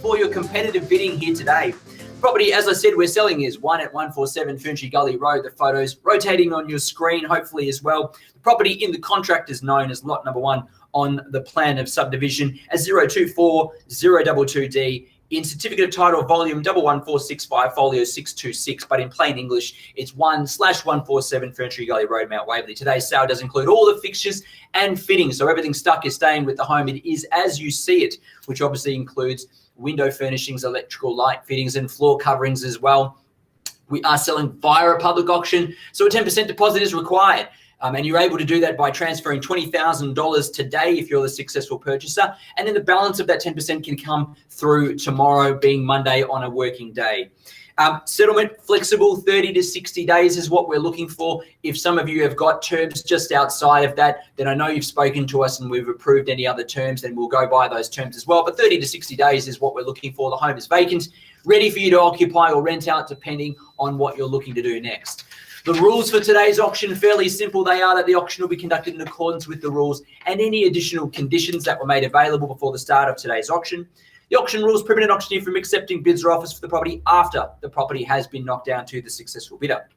For your competitive bidding here today. Property, as I said, we're selling is one at 147 Ferntree Gully Road. The photos rotating on your screen, hopefully as well. The property in the contract is known as lot number 1 on the plan of subdivision as 024022D. In certificate of title, volume 11465, folio 626, but in plain English, it's 1/147 Ferntree Gully Road, Mount Waverley. Today's sale does include all the fixtures and fittings, so everything stuck is staying with the home. It is as you see it, which obviously includes window furnishings, electrical light fittings, and floor coverings as well. We are selling via a public auction, so a 10% deposit is required. And you're able to do that by transferring $20,000 today if you're the successful purchaser. And then the balance of that 10% can come through tomorrow, being Monday on a working day. Settlement flexible, 30 to 60 days is what we're looking for. If some of you have got terms just outside of that, then I know you've spoken to us and we've approved any other terms, then we'll go by those terms as well. But 30 to 60 days is what we're looking for. The home is vacant, ready for you to occupy or rent out, depending on what you're looking to do next. The rules for today's auction, fairly simple. They are that the auction will be conducted in accordance with the rules and any additional conditions that were made available before the start of today's auction. The auction rules prohibit an auctioneer from accepting bids or offers for the property after the property has been knocked down to the successful bidder.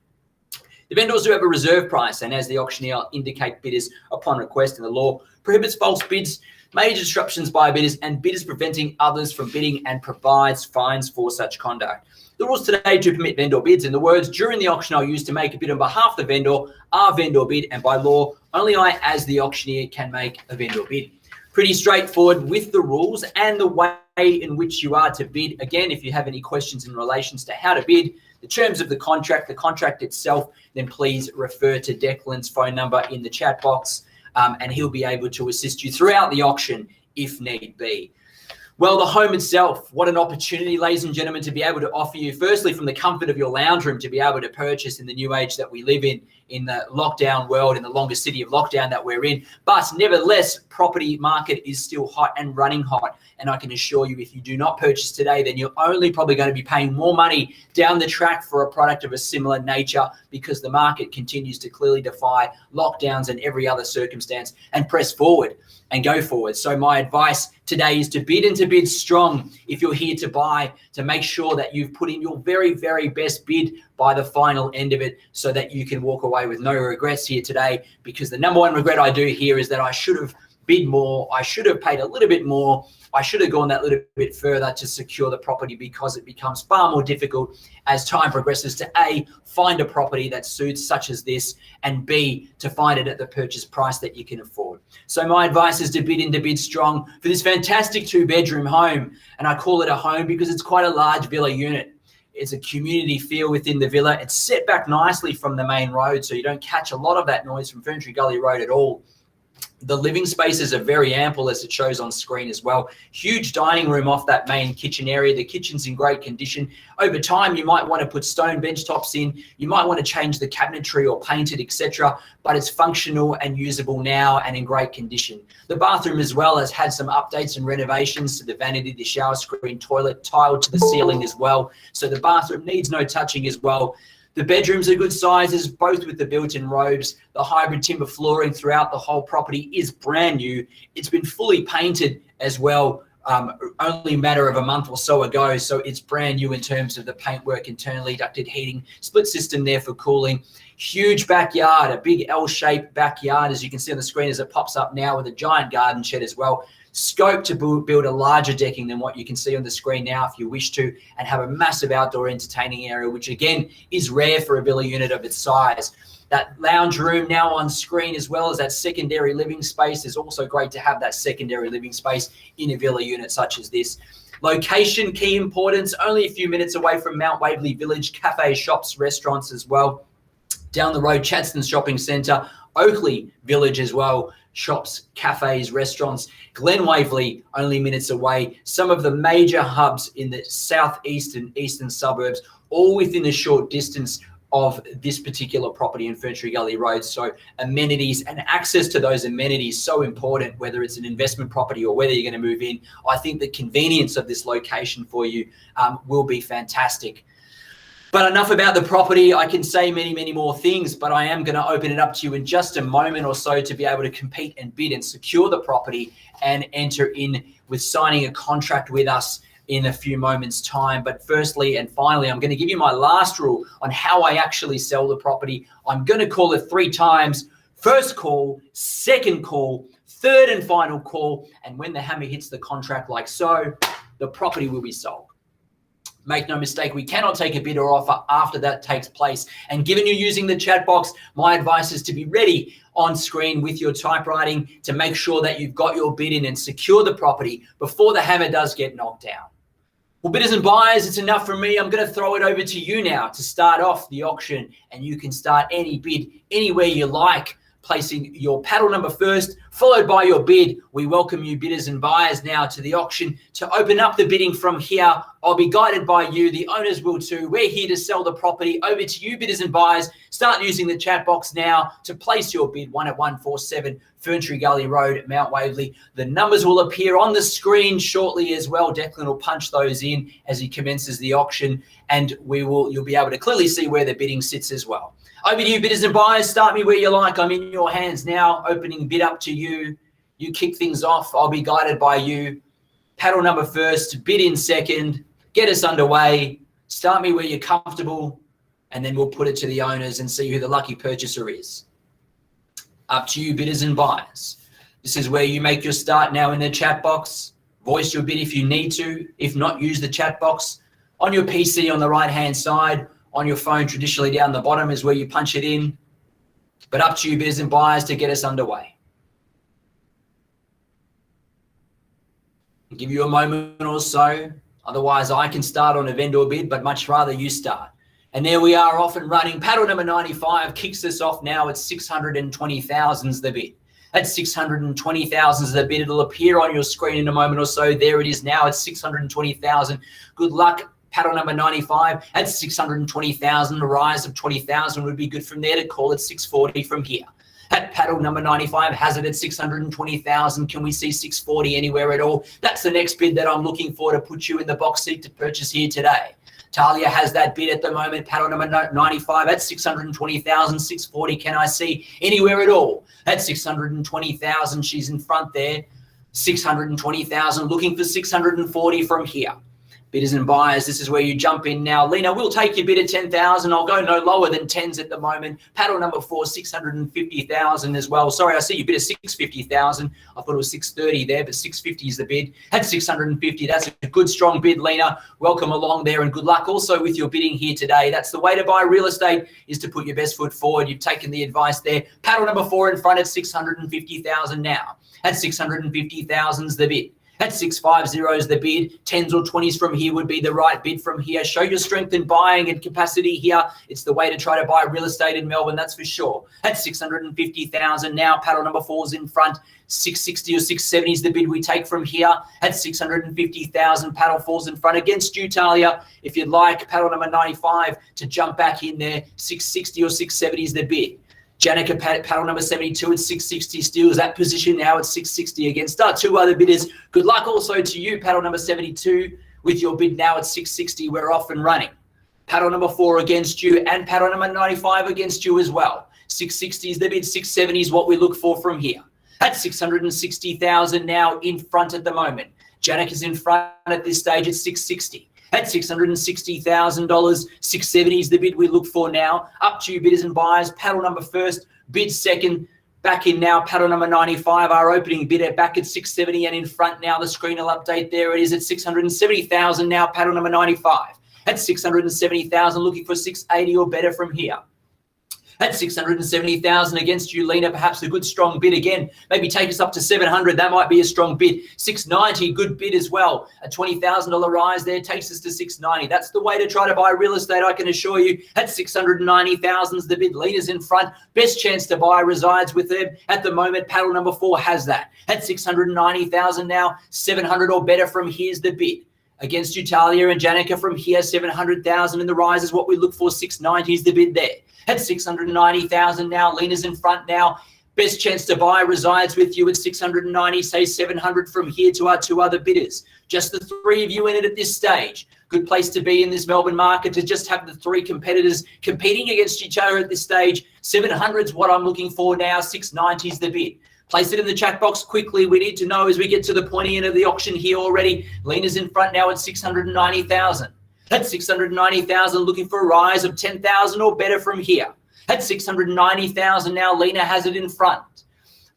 The vendors do have a reserve price, and as the auctioneer indicate bidders upon request, in the law prohibits false bids, major disruptions by bidders, and bidders preventing others from bidding, and provides fines for such conduct. The rules today do permit vendor bids, and the words during the auction I'll use to make a bid on behalf of the vendor are vendor bid, and by law, only I as the auctioneer can make a vendor bid. Pretty straightforward with the rules and the way in which you are to bid. Again, if you have any questions in relation to how to bid, the terms of the contract itself, then please refer to Declan's phone number in the chat box, and he'll be able to assist you throughout the auction if need be. Well, the home itself, what an opportunity, ladies and gentlemen, to be able to offer you, firstly, from the comfort of your lounge room, to be able to purchase in the new age that we live in the lockdown world, in the longest city of lockdown that we're in. But nevertheless, property market is still hot and running hot. And I can assure you, if you do not purchase today, then you're only probably going to be paying more money down the track for a product of a similar nature, because the market continues to clearly defy lockdowns and every other circumstance and press forward and go forward. So my advice today is to bid, and to bid strong. If you're here to buy, to make sure that you've put in your very, very best bid by the final end of it, so that you can walk away with no regrets here today. Because the number one regret I do here is that I should have bid more. I should have paid a little bit more. I should have gone that little bit further to secure the property, because it becomes far more difficult as time progresses to A, find a property that suits such as this, and B, to find it at the purchase price that you can afford. So my advice is to bid in, to bid strong for this fantastic 2-bedroom home. And I call it a home because it's quite a large villa unit. It's a community feel within the villa. It's set back nicely from the main road, so you don't catch a lot of that noise from Ferntree Gully Road at all. The living spaces are very ample, as it shows on screen as well. Huge dining room off that main kitchen area. The kitchen's in great condition. Over time, you might want to put stone bench tops in. You might want to change the cabinetry or paint it, etc. But it's functional and usable now and in great condition. The bathroom as well has had some updates and renovations to the vanity, the shower screen, toilet, tiled to the ceiling as well. So the bathroom needs no touching as well. The bedrooms are good sizes, both with the built-in robes. The hybrid timber flooring throughout the whole property is brand new. It's been fully painted as well, only a matter of a month or so ago. So it's brand new in terms of the paintwork, internally ducted heating, split system there for cooling. Huge backyard, a big L-shaped backyard, as you can see on the screen as it pops up now, with a giant garden shed as well. Scope to build a larger decking than what you can see on the screen now if you wish to, and have a massive outdoor entertaining area, which again is rare for a villa unit of its size. That lounge room now on screen, as well as that secondary living space, is also great to have that secondary living space in a villa unit such as this. Location, key importance, only a few minutes away from Mount Waverley Village, cafes, shops, restaurants as well. Down the road, Chadstone Shopping Centre, Oakley Village as well, shops, cafes, restaurants. Glen Waverley, only minutes away. Some of the major hubs in the southeast and eastern suburbs, all within a short distance of this particular property in Ferntree Gully Road. So amenities and access to those amenities so important, whether it's an investment property or whether you're going to move in. I think the convenience of this location for you will be fantastic. But enough about the property. I can say many, many more things, but I am going to open it up to you in just a moment or so to be able to compete and bid and secure the property and enter in with signing a contract with us in a few moments' time. But firstly and finally, I'm going to give you my last rule on how I actually sell the property. I'm going to call it 3 times. First call, second call, third and final call. And when the hammer hits the contract like so, the property will be sold. Make no mistake, we cannot take a bid or offer after that takes place. And given you're using the chat box, my advice is to be ready on screen with your typewriting to make sure that you've got your bid in and secure the property before the hammer does get knocked down. Well, bidders and buyers, it's enough from me. I'm going to throw it over to you now to start off the auction, and you can start any bid anywhere you like, placing your paddle number first, followed by your bid. We welcome you, bidders and buyers, now to the auction to open up the bidding from here. I'll be guided by you. The owners will too. We're here to sell the property. Over to you, bidders and buyers. Start using the chat box now to place your bid. 1 at 147 Ferntree Gully Road, Mount Waverley. The numbers will appear on the screen shortly as well. Declan will punch those in as he commences the auction, and you'll be able to clearly see where the bidding sits as well. Over to you, bidders and buyers. Start me where you like. I'm in your hands now. Opening bid up to you. You kick things off. I'll be guided by you. Paddle number first, bid in second. Get us underway. Start me where you're comfortable, and then we'll put it to the owners and see who the lucky purchaser is. Up to you, bidders and buyers. This is where you make your start now in the chat box. Voice your bid if you need to. If not, use the chat box. On your PC on the right-hand side, on your phone, traditionally down the bottom is where you punch it in. But up to you, bidders and buyers, to get us underway. I'll give you a moment or so. Otherwise, I can start on a vendor bid, but much rather you start. And there we are, off and running. Paddle number 95 kicks us off now at 620,000's the bid. At 620,000's the bid. It'll appear on your screen in a moment or so. There it is now at 620,000. Good luck. Paddle number 95 at 620,000. A rise of 20,000 would be good from there to call it 640 from here. At paddle number 95 has it at 620,000. Can we see 640 anywhere at all? That's the next bid that I'm looking for to put you in the box seat to purchase here today. Talia has that bid at the moment. Paddle number 95 at 620,000. 640. Can I see anywhere at all? At 620,000, she's in front there. 620,000, looking for 640 from here. Bidders and buyers, this is where you jump in now. Lena, we'll take your bid at 10,000. I'll go no lower than 10s at the moment. Paddle number 4, 650,000 as well. Sorry, I see you bid at 650,000. I thought it was 630 there, but 650 is the bid. At 650, that's a good, strong bid, Lena. Welcome along there and good luck also with your bidding here today. That's the way to buy real estate, is to put your best foot forward. You've taken the advice there. Paddle number 4 in front at 650,000 now. At 650,000's the bid. At 650 is the bid. 10s or 20s from here would be the right bid from here. Show your strength in buying and capacity here. It's the way to try to buy real estate in Melbourne, that's for sure. At 650,000 now, paddle number 4's in front. 660 or 670 is the bid we take from here. At 650,000, paddle 4's in front against you, Talia. If you'd like paddle number 95 to jump back in there, 660 or 670 is the bid. Janica paddle number 72 at 660 steals that position now at 660 against our two other bidders. Good luck also to you, paddle number 72, with your bid now at 660. We're off and running. Paddle number 4 against you and paddle number 95 against you as well. 660 is the bid, 670 is what we look for from here. At 660,000 now in front at the moment. Janica's in front at this stage at 660. At $660,000, 670 is the bid we look for now. Up to you, bidders and buyers. Paddle number 1st, bid 2nd. Back in now, paddle number 95. Our opening bid back at 670 and in front now. The screen will update. There it is at 670,000 now. Paddle number 95. At 670,000, looking for 680 or better from here. At 670,000 against you, Lena, perhaps a good strong bid again. Maybe take us up to 700. That might be a strong bid. 690, good bid as well. A $20,000 rise there takes us to 690. That's the way to try to buy real estate, I can assure you. At 690,000 is the bid. Lena's in front. Best chance to buy resides with them. At the moment, paddle number 4 has that. At 690,000 now, 700 or better from here's the bid. Against you, Talia and Janica from here, 700,000 in the rise is what we look for. 690 is the bid there. At 690,000 now, Lena's in front now. Best chance to buy resides with you at 690, say 700 from here to our two other bidders. Just the 3 of you in it at this stage. Good place to be in this Melbourne market to just have the 3 competitors competing against each other at this stage. 700 is what I'm looking for now. 690 is the bid. Place it in the chat box quickly. We need to know as we get to the pointy end of the auction here already. Lena's in front now at 690,000. At 690,000, looking for a rise of 10,000 or better from here. At 690,000 now, Lena has it in front.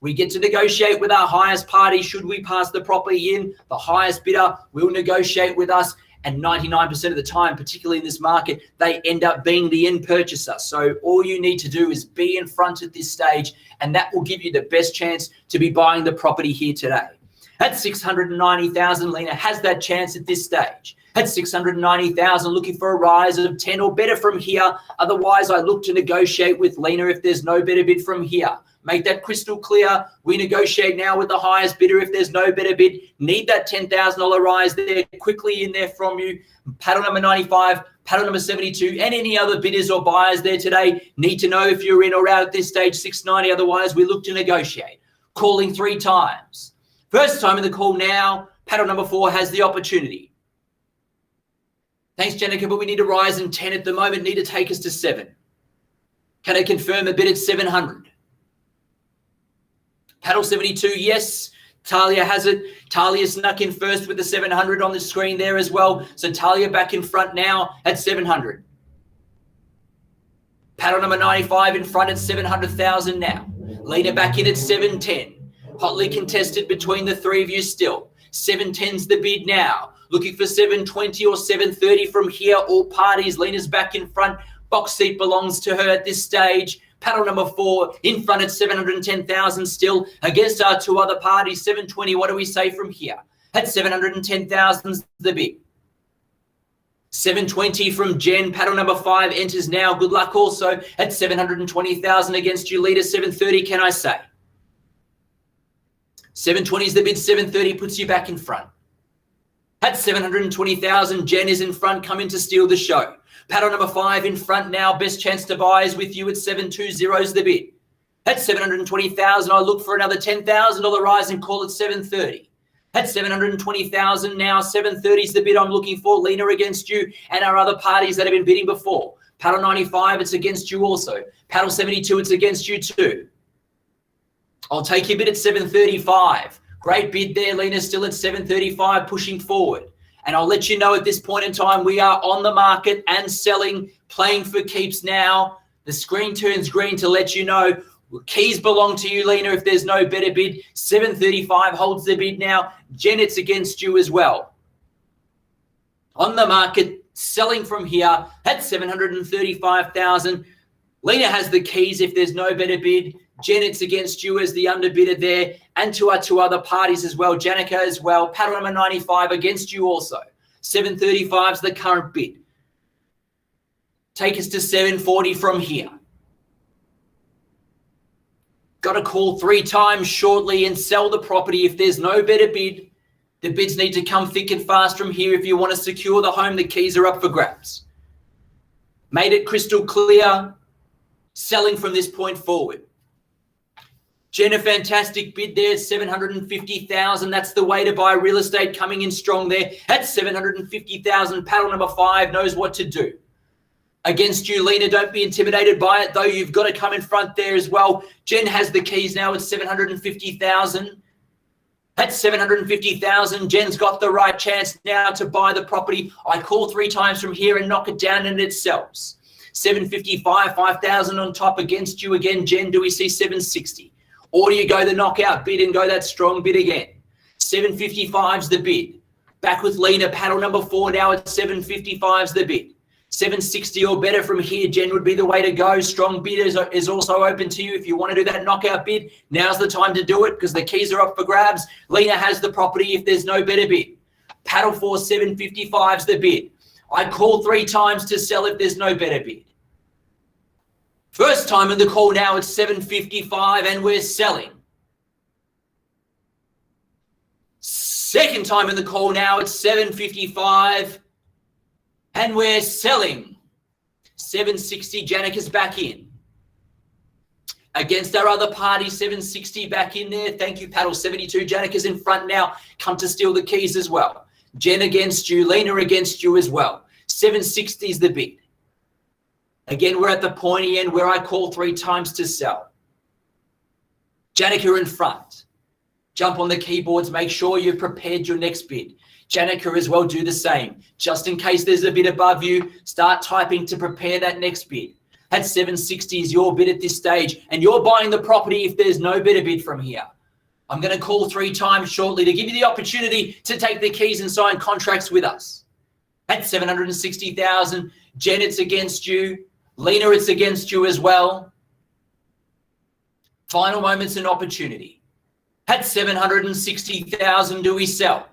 We get to negotiate with our highest party. Should we pass the property in, the highest bidder will negotiate with us. And 99% of the time, particularly in this market, they end up being the end purchaser. So all you need to do is be in front at this stage, and that will give you the best chance to be buying the property here today. At 690,000, Lena has that chance at this stage. At 690,000, looking for a rise of 10 or better from here. Otherwise, I look to negotiate with Lena if there's no better bid from here. Make that crystal clear. We negotiate now with the highest bidder if there's no better bid. Need that $10,000 rise there quickly in there from you. Paddle number 95, paddle number 72, and any other bidders or buyers there today need to know if you're in or out at this stage, 690. Otherwise, we look to negotiate. Calling 3 times. First time in the call now, paddle number 4 has the opportunity. Thanks, Jenica, but we need a rise in 10 at the moment. Need to take us to 7. Can I confirm a bid at 700? Paddle 72, yes. Talia has it. Talia snuck in first with the 700 on the screen there as well. So Talia back in front now at 700. Paddle number 95 in front at 700,000 now. Lena back in at 710. Hotly contested between the 3 of you still. 710's the bid now. Looking for 720 or 730 from here. All parties. Lena's back in front. Box seat belongs to her at this stage. Paddle number 4 in front at 710,000 still against our 2 other parties. 720. What do we say from here? At 710,000 the bid. 720 from Jen. Paddle number 5 enters now. Good luck also at 720,000 against you, leader. 730. Can I say? 720 is the bid. 730 puts you back in front. At 720,000, Jen is in front, coming to steal the show. Paddle number 5 in front now. Best chance to buy is with you at 720 is the bid. At 720,000, I look for another $10,000 rise and call it 730. At 720,000 now, 730 is the bid I'm looking for. Lena against you and our other parties that have been bidding before. Paddle 95, it's against you also. Paddle 72, it's against you too. I'll take your bid at 735. Great bid there, Lena, still at 735, pushing forward. And I'll let you know at this point in time, we are on the market and selling, playing for keeps now. The screen turns green to let you know. Keys belong to you, Lena, if there's no better bid. 735 holds the bid now. Jen, it's against you as well. On the market, selling from here at 735,000. Lena has the keys if there's no better bid. Jen, it's against you as the underbidder there, and to our two other parties as well, Janica as well. Paddle number 95 against you also. 735 is the current bid. Take us to 740 from here. Got to call 3 times shortly and sell the property if there's no better bid. The bids need to come thick and fast from here if you want to secure the home. The keys are up for grabs. Made it crystal clear. Selling from this point forward. Jen, a fantastic bid there, 750,000. That's the way to buy real estate, coming in strong there at 750,000. Paddle number 5 knows what to do. Against you, Lena, don't be intimidated by it, though. You've got to come in front there as well. Jen has the keys now at 750,000. At 750,000, Jen's got the right chance now to buy the property. I call 3 times from here and knock it down and it sells. 755, 5,000 on top against you again. Jen, do we see 760? Or do you go the knockout bid and go that strong bid again? 755's the bid. Back with Lena, paddle number 4 now at 755's the bid. 760 or better from here, Jen, would be the way to go. Strong bid is also open to you. If you want to do that knockout bid, now's the time to do it because the keys are up for grabs. Lena has the property if there's no better bid. Paddle 4, 755's the bid. I call 3 times to sell if there's no better bid. First time in the call now, it's 755 and we're selling. Second time in the call now, it's 755 and we're selling. 760, Janica's back in. Against our other party, 760 back in there. Thank you, paddle 72. Janica's in front now. Come to steal the keys as well. Jen against you, Lena against you as well. 760 is the bid. Again, we're at the pointy end where I call 3 times to sell. Janica in front. Jump on the keyboards. Make sure you've prepared your next bid. Janica as well, do the same. Just in case there's a bid above you, start typing to prepare that next bid. At 760 is your bid at this stage, and you're buying the property if there's no better bid from here. I'm going to call 3 times shortly to give you the opportunity to take the keys and sign contracts with us. At 760,000, Jen, it's against you. Lena, it's against you as well. Final moments and opportunity. At 760,000, do we sell?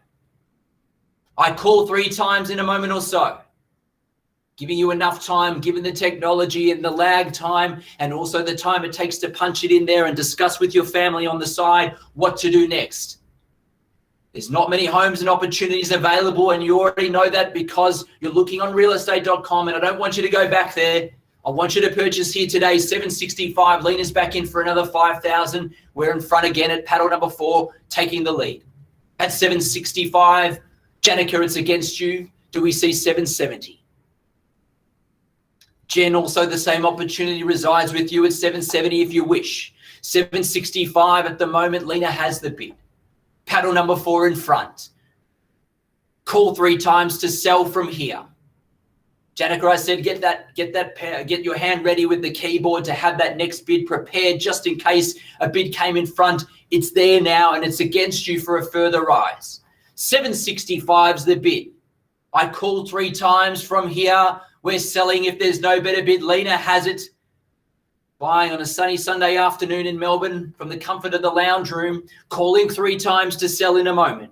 I call 3 times in a moment or so. Giving you enough time, given the technology and the lag time, and also the time it takes to punch it in there and discuss with your family on the side what to do next. There's not many homes and opportunities available, and you already know that because you're looking on realestate.com, and I don't want you to go back there. I want you to purchase here today, 765. Lena's back in for another 5,000. We're in front again at paddle number 4, taking the lead. At 765, Janica, it's against you. Do we see 770? Jen, also the same opportunity resides with you at 770 if you wish. 765 at the moment. Lena has the bid. Paddle number 4 in front. Call 3 times to sell from here. Janica, I said, get your hand ready with the keyboard to have that next bid prepared just in case a bid came in front. It's there now and it's against you for a further rise. 765's the bid. I call 3 times from here. We're selling if there's no better bid. Lena has it. Buying on a sunny Sunday afternoon in Melbourne from the comfort of the lounge room. Calling 3 times to sell in a moment.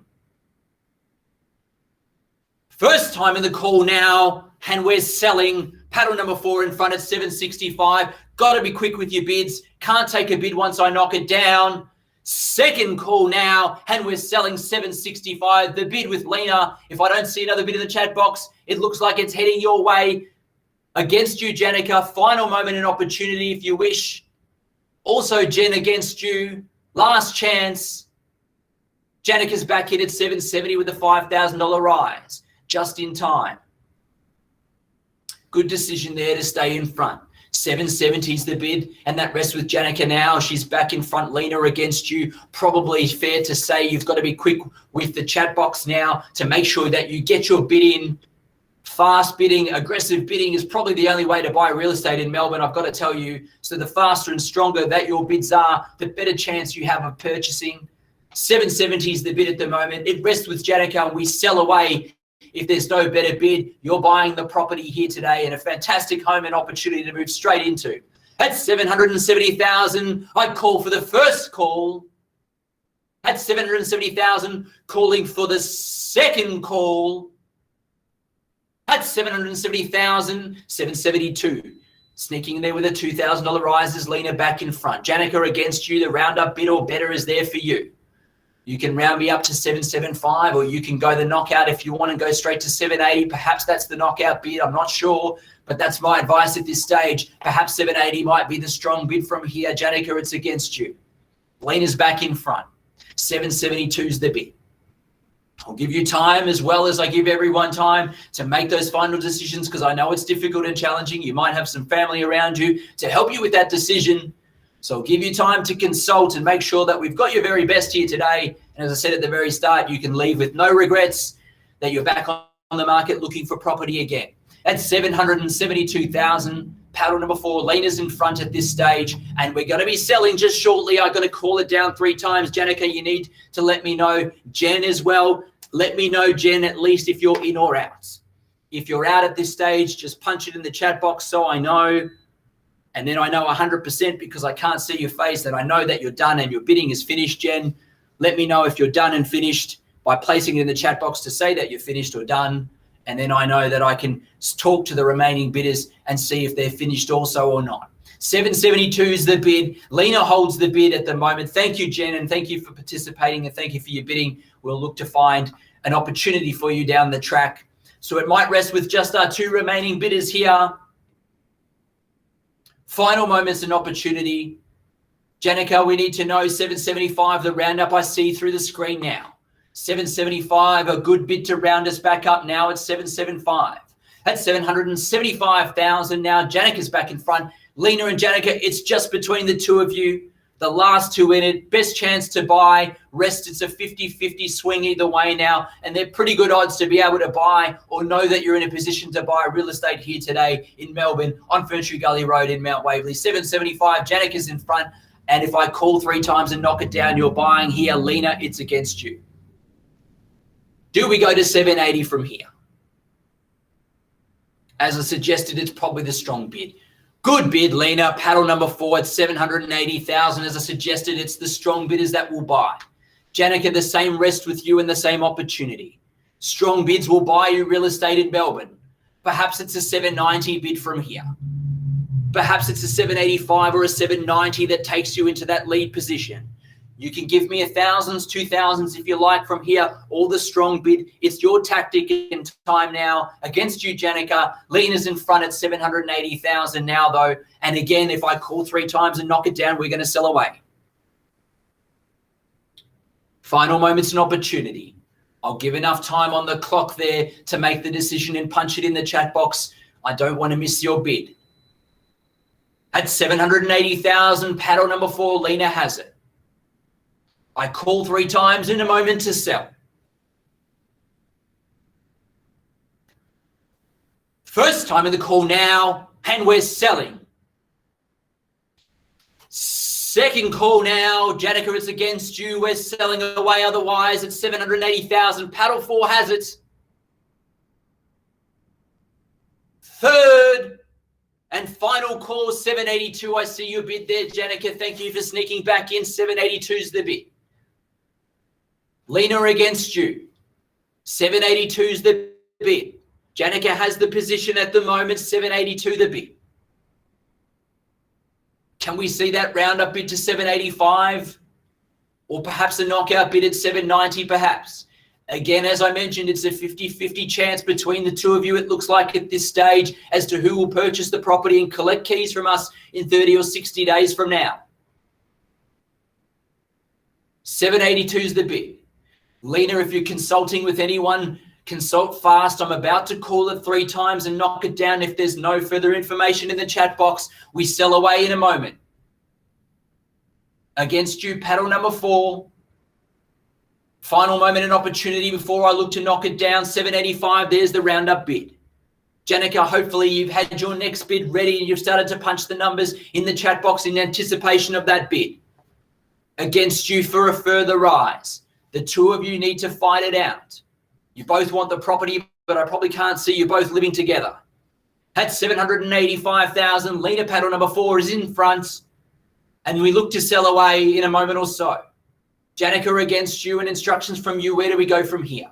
First time in the call now, and we're selling. Paddle number 4 in front at 765. Got to be quick with your bids. Can't take a bid once I knock it down. Second call now, and we're selling 765. The bid with Lena. If I don't see another bid in the chat box, it looks like it's heading your way. Against you, Janica. Final moment and opportunity if you wish. Also, Jen against you. Last chance. Janica's back in at 770 with a $5,000 rise. Just in time. Good decision there to stay in front. 770 is the bid, and that rests with Janica now. She's back in front. Lena against you. Probably fair to say you've got to be quick with the chat box now to make sure that you get your bid in. Fast bidding, aggressive bidding is probably the only way to buy real estate in Melbourne, I've got to tell you. So the faster and stronger that your bids are, the better chance you have of purchasing. 770 is the bid at the moment. It rests with Janica, and we sell away. If there's no better bid, you're buying the property here today and a fantastic home and opportunity to move straight into. At 770,000, I call for the first call. At 770,000, calling for the second call. At 770,000, 772. Sneaking in there with a $2,000 rise is Lena back in front. Janica against you. The roundup bid or better is there for you. You can round me up to 775, or you can go the knockout if you want and go straight to 780. Perhaps that's the knockout bid. I'm not sure, but that's my advice at this stage. Perhaps 780 might be the strong bid from here. Janica, it's against you. Lena's back in front. 772 is the bid. I'll give you time as well as I give everyone time to make those final decisions, because I know it's difficult and challenging. You might have some family around you to help you with that decision. So I'll give you time to consult and make sure that we've got your very best here today. And as I said at the very start, you can leave with no regrets that you're back on the market looking for property again. At 772,000, paddle number 4, Lena's in front at this stage, and we're going to be selling just shortly. I'm going to call it down 3 times. Janica, you need to let me know. Jen as well. Let me know, Jen, at least if you're in or out. If you're out at this stage, just punch it in the chat box so I know. And then I know 100% because I can't see your face that I know that you're done and your bidding is finished, Jen. Let me know if you're done and finished by placing it in the chat box to say that you're finished or done. And then I know that I can talk to the remaining bidders and see if they're finished also or not. 772 is the bid. Lena holds the bid at the moment. Thank you, Jen, and thank you for participating and thank you for your bidding. We'll look to find an opportunity for you down the track. So it might rest with just our 2 remaining bidders here. Final moments and opportunity. Janica, we need to know 775, the roundup I see through the screen now. 775, a good bid to round us back up now at 775. At 775,000 now, Janica's back in front. Lena and Janica, it's just between the 2 of you. The last 2 in it, best chance to buy. Rest, it's a 50-50 swing either way now, and they're pretty good odds to be able to buy or know that you're in a position to buy real estate here today in Melbourne on Ferntree Gully Road in Mount Waverley. 775, Janica's in front, and if I call 3 times and knock it down, you're buying here. Lena, it's against you. Do we go to 780 from here? As I suggested, it's probably the strong bid. Good bid, Lena. Paddle number 4 at 780,000. As I suggested, it's the strong bidders that will buy. Janica, the same rest with you and the same opportunity. Strong bids will buy you real estate in Melbourne. Perhaps it's a 790 bid from here. Perhaps it's a 785 or a 790 that takes you into that lead position. You can give me 1,000s, 2,000s if you like from here, all the strong bid. It's your tactic in time now against you, Janica. Lena's in front at 780,000 now, though. And again, if I call 3 times and knock it down, we're going to sell away. Final moments and opportunity. I'll give enough time on the clock there to make the decision and punch it in the chat box. I don't want to miss your bid. At 780,000, paddle number 4, Lena has it. I call 3 times in a moment to sell. First time in the call now, and we're selling. Second call now, Janica, it's against you. We're selling away otherwise at 780,000. Paddle 4 has it. Third and final call, 782. I see your bid there, Janica. Thank you for sneaking back in. 782 is the bid. Lena against you. 782 is the bid. Janica has the position at the moment. 782 the bid. Can we see that roundup bid to 785? Or perhaps a knockout bid at 790 perhaps? Again, as I mentioned, it's a 50-50 chance between the 2 of you, it looks like at this stage, as to who will purchase the property and collect keys from us in 30 or 60 days from now. 782 is the bid. Lena, if you're consulting with anyone, consult fast. I'm about to call it 3 times and knock it down. If there's no further information in the chat box, we sell away in a moment. Against you, paddle number 4. Final moment and opportunity before I look to knock it down. 785, there's the roundup bid. Janica, hopefully you've had your next bid ready and you've started to punch the numbers in the chat box in anticipation of that bid. Against you for a further rise. The 2 of you need to fight it out. You both want the property, but I probably can't see you both living together. at 785,000. Leader paddle number 4 is in front, and we look to sell away in a moment or so. Janica against you, and instructions from you. Where do we go from here?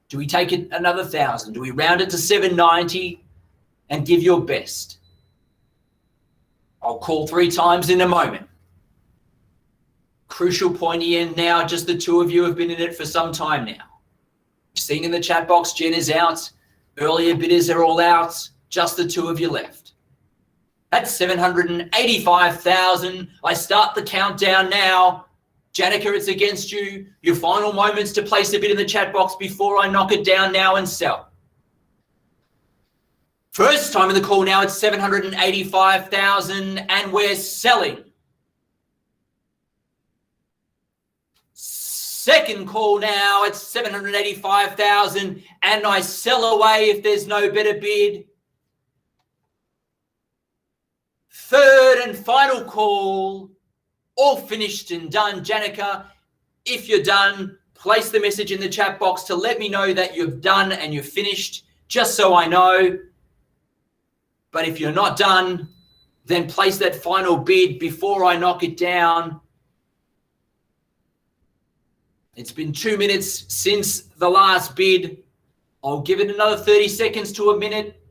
Do we take it another 1,000? Do we round it to 790 and give your best? I'll call 3 times in a moment. Crucial pointy end now. Just the two of you have been in it for some time now. You've seen in the chat box, Jen is out. Earlier bidders are all out. Just the two of you left. That's 785,000. I start the countdown now. Janica, it's against you. Your final moments to place a bid in the chat box before I knock it down now and sell. First time in the call now, it's 785,000, and we're selling. Second call now, it's 785,000, and I sell away if there's no better bid. Third and final call, all finished and done. Janica, if you're done, place the message in the chat box to let me know that you've done and you've finished, just so I know. But if you're not done, then place that final bid before I knock it down. It's been 2 minutes since the last bid. I'll give it another 30 seconds to a minute.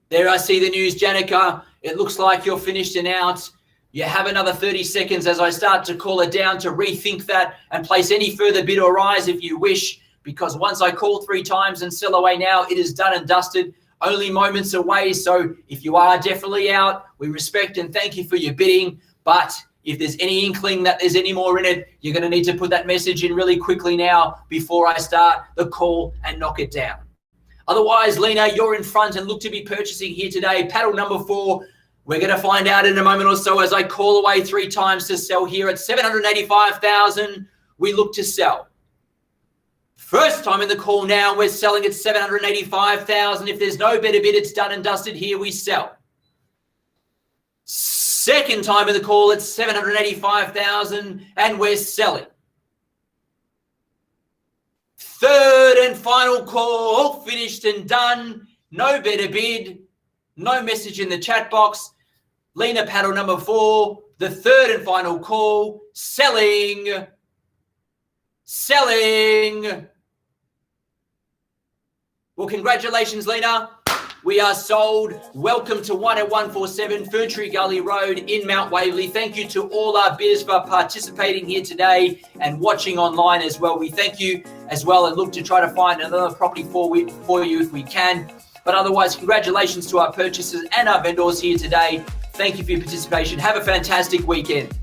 There I see the news, Janica. It looks like you're finished and out. You have another 30 seconds as I start to call it down to rethink that and place any further bid or rise if you wish, because once I call 3 times and sell away now, it is done and dusted. Only moments away. So if you are definitely out, we respect and thank you for your bidding. But if there's any inkling that there's any more in it, you're going to need to put that message in really quickly now before I start the call and knock it down. Otherwise, Lena, you're in front and look to be purchasing here today. Paddle number 4. We're going to find out in a moment or so as I call away 3 times to sell here at 785,000. We look to sell. First time in the call now, we're selling at 785,000. If there's no better bid, it's done and dusted. Here we sell. Second time in the call, it's 785,000 and we're selling. Third and final call, finished and done. No better bid. No message in the chat box. Lena paddle number 4, the third and final call, selling. Well, congratulations, Lena. We are sold. Welcome to 18147 Ferntree Gully Road in Mount Waverley. Thank you to all our bidders for participating here today and watching online as well. We thank you as well and look to try to find another property for you if we can. But otherwise, congratulations to our purchasers and our vendors here today. Thank you for your participation. Have a fantastic weekend.